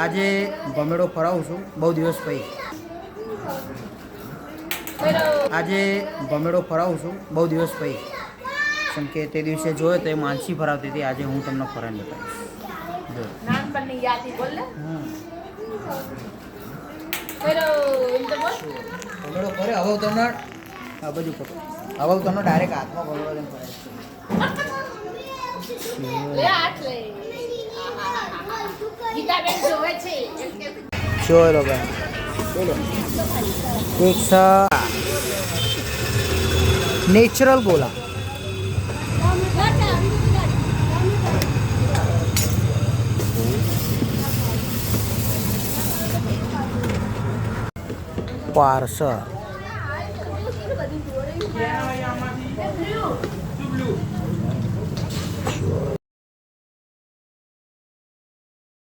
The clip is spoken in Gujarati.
આજે ભમેડો ફરાવું છું બહુ દિવસ પછી. આજે ભમેડો ફરાવું છું બહુ દિવસ પછી. કેમ કે તે દિવસે જોયો તો એ માનસી ફરાવતી હતી. આજે હું તમને ફરાઈને બતાવીશ. નાનપણની યાદી બોલ ને. ભમેડો ફરે હવે તમને આ બાજુ પકડો. હવે તમને ડાયરેક્ટ હાથમાં ભમેડો લઈને ફરાવીશ. લે હાથ લે. ગીતાબેન જોવે છે. ચલો ભાઈ બોલો. એક નેચરલ ગોલા. પાર્સલ